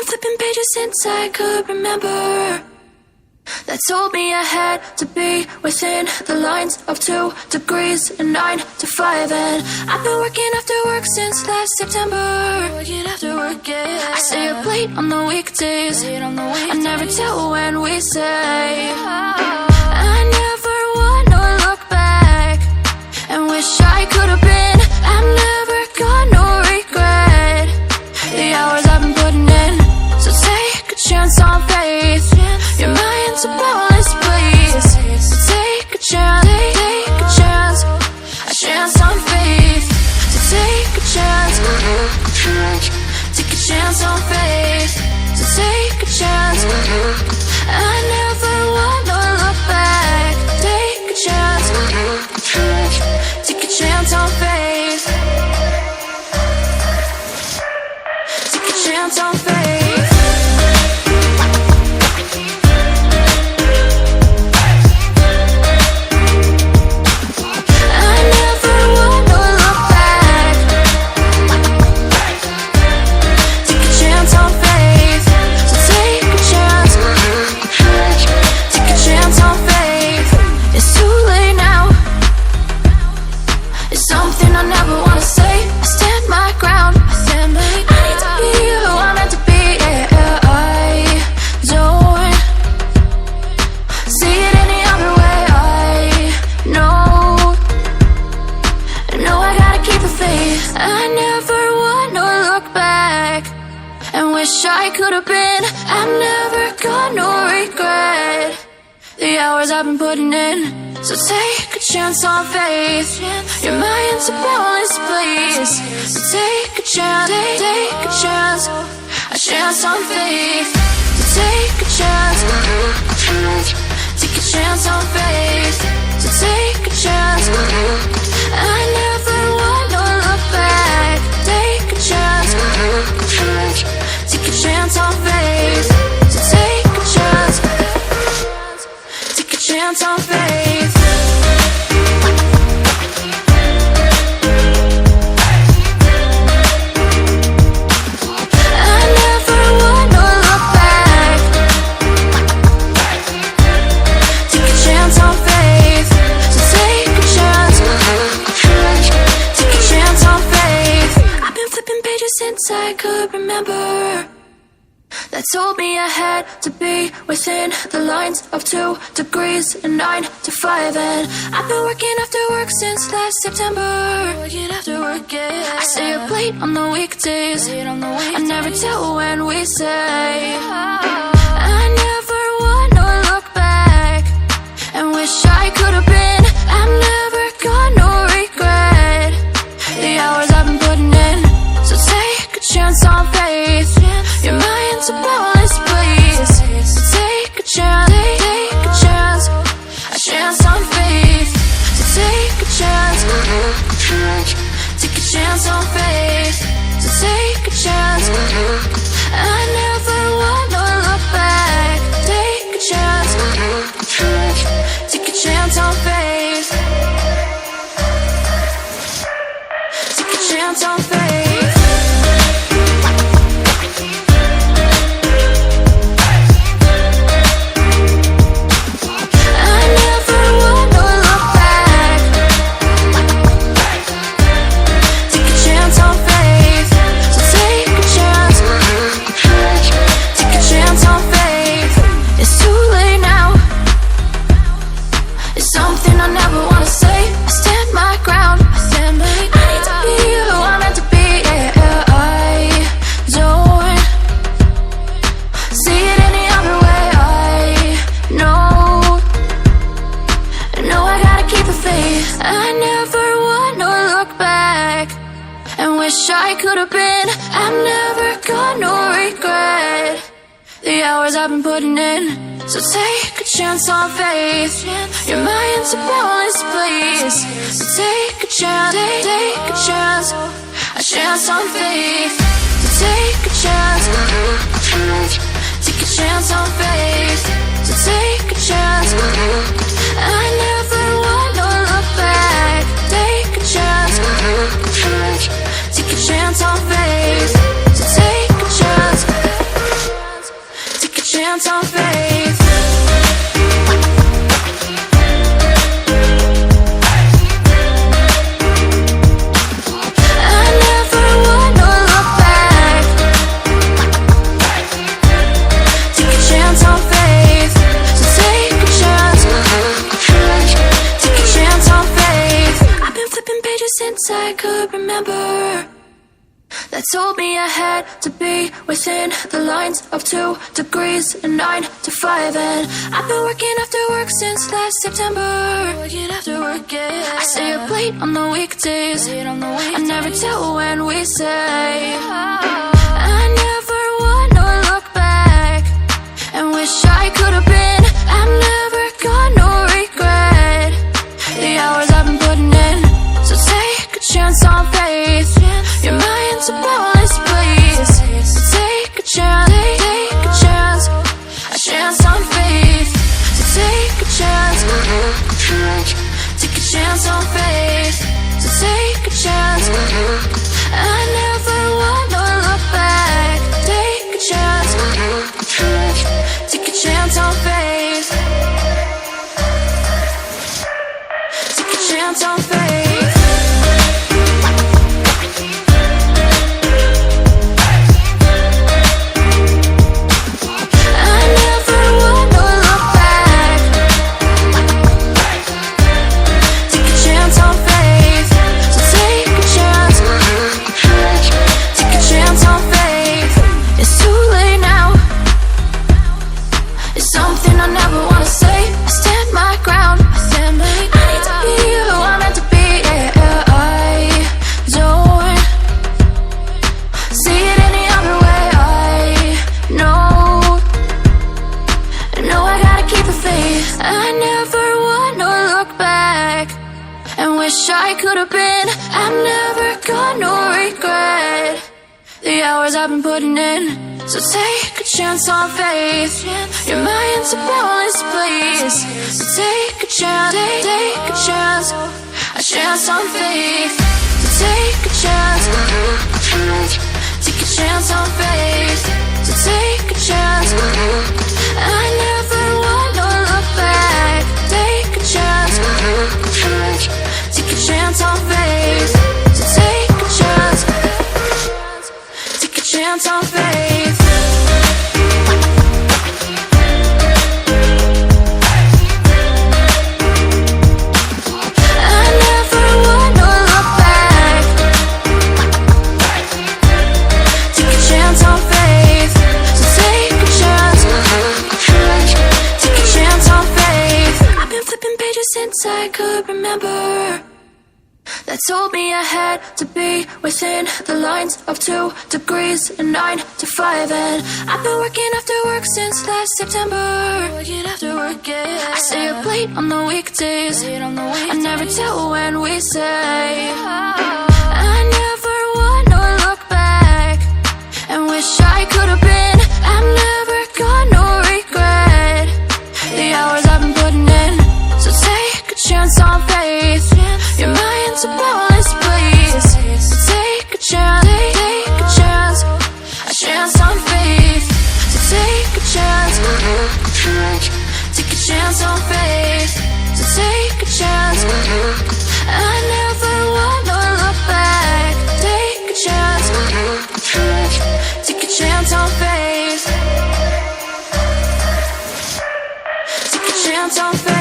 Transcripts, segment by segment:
been flipping pages since I could remember. That told me I had to be within the lines of 2 degrees and 9 to 5. And I've been working after work since last September. Working after work, yeah. I stay up late on the weekdays. I never tell when we say. I never wanna look back and wish I could have been. I've never got no regret. The hours I've been putting in. So take a chance on faith. Your mind's a bonus, please. So take a chance, take a chance. A chance on faith. So take a chance. Take a chance on faith. So take a chance. I never wanna look back. Take a chance. Take a chance on faith. Take a chance on faith. I could have been. I've never got no regret. The hours I've been putting in. So take a chance on faith. Your mind's a bonus, please. So take a chance, take a chance. A chance on faith. So take a chance. Take a chance on faith. So take a chance. I never wanna look back. Take a chance. Take a chance on faith. So take a chance. Take a chance on faith. I never wanna look back. Take a chance on faith. So take a chance. Take a chance on faith. I've been flipping pages since I could remember. That told me I had to be within the lines of 2 degrees and 9 to 5. And I've been working after work since last September. Working after work, yeah. I stay up late on the weekdays. I never tell when we say. I never wanna look back and wish I could have been. I've never got no regret. The hours I've been putting in. So take a chance on faith. Your mind's a bonus, please. So take a chance, take a chance. A chance on faith. So take a chance. Take a chance on faith. So take a chance. I never wanna look back. Take a chance. Take a chance on faith. Take a chance on faith. I never wanna look back and wish I could have been. I've never got no regret. The hours I've been putting in. So take a chance on faith. Your mind's a bonus, please. So take a chance, take a chance. A chance on faith. So take a chance. Take a chance on faith. So take a chance. I never wanna look back. Take a chance. Take a chance on faith. So take a chance. I could remember, that told me I had to be within the lines of 2 degrees and 9 to 5. And I've been working after work since last September. Working after work, yeah. I stay up late on the weekdays. I never tell when we say. I never wanna look back and wish I could have been. I'm never gonna regret the hours I've been putting in. So take a chance on faith. Your mind's a bonus, please. So take a chance, take a chance, a chance on faith. So take a chance, take a chance on faith. So take a chance. I never wanna look back. Take a chance, take a chance on faith. Take a chance on faith. I never wanna look back and wish I could have been. I'm never gonna regret the hours I've been putting in. So take a chance on faith. Your mind's a bonus, please. So take a chance, take a chance on faith. So take a chance, take a chance on faith. So take a chance. I never wanna look back. Take a chance, take a chance on faith. So take a chance, take a chance on faith. I never wanna look back. Take a chance on faith. So take a chance, take a chance on faith. I've been flipping pages since I could remember, that told me I had to be within the lines of 2 degrees and 9 to 5. And I've been working after work since last September. Working after work, yeah. I stay up late on the weekdays. I never tell when we say. I never wanna look back and wish I could have been. I'm never gonna regret the hours I've been putting in. So take a chance on faith. Your mind's a bonus, please. So take a chance, take a chance on faith. So take a chance, take a chance on faith. So take a chance. I never wanna look back. Take a chance, take a chance on faith. Take a chance on faith.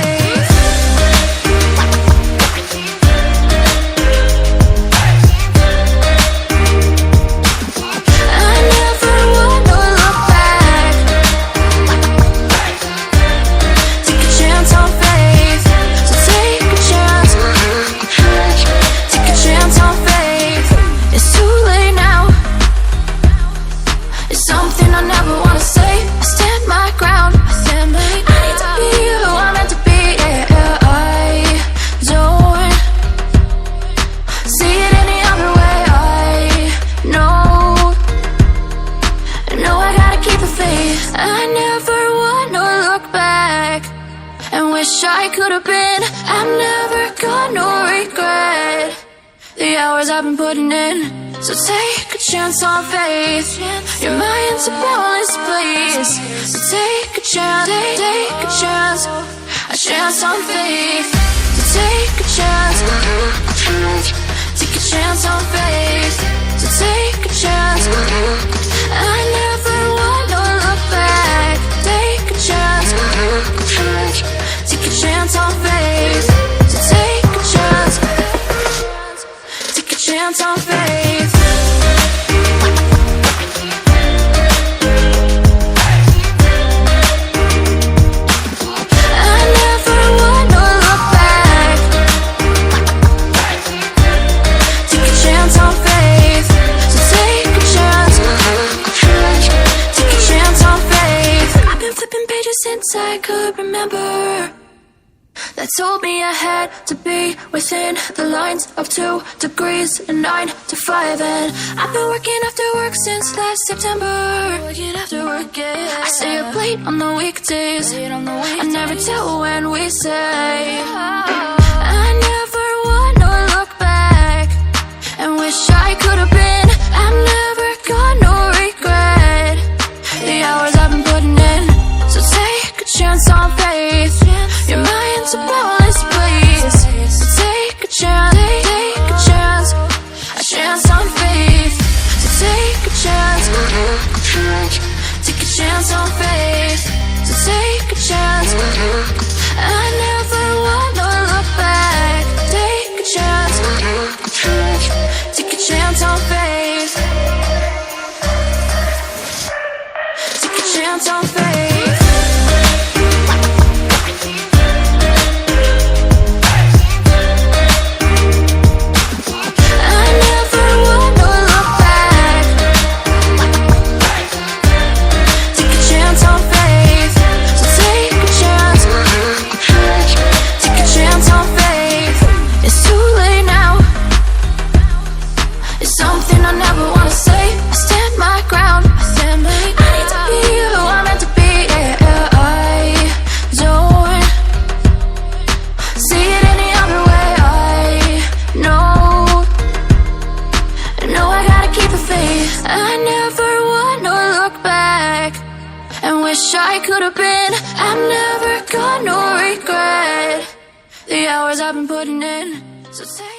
I never wanna look back and wish I could have been. I'm never gonna regret the hours I've been putting in. So take a chance on faith. Your mind's a bonus, please. So take a chance, take a chance on faith. So take a chance, take a chance on faith. So take a chance. I never wanna look back. Take a chance, take a chance on faith. So take a chance, take a chance. pages since I could remember, that told me I had to be within the lines of 2 degrees and 9 to 5. And I've been working after work since last September. Working after work, yeah. I stay up late on the weekdays. I never tell when we say. I never wanna look back and wish I could have been. I've never got no regret. The hours I've been putting in, so take a chance on faith. Your mind's a boundless place, so take a chance, take a chance, a chance on faith. So take a chance, take a chance on faith. So take a chance. I never wanna look back. Take a chance, take a chance on faith. Take a chance on faith. I never wanna look back. Take a chance on faith. So take a chance. Take a chance on faith. It's too late now. It's something I never wanna say. I stand my ground. I need to be who I'm meant to be. Yeah, I don't see it any other way. I know I gotta keep the faith. I never wanna look back and wish I could have been. I've never got no regret. The hours I've been putting in, so take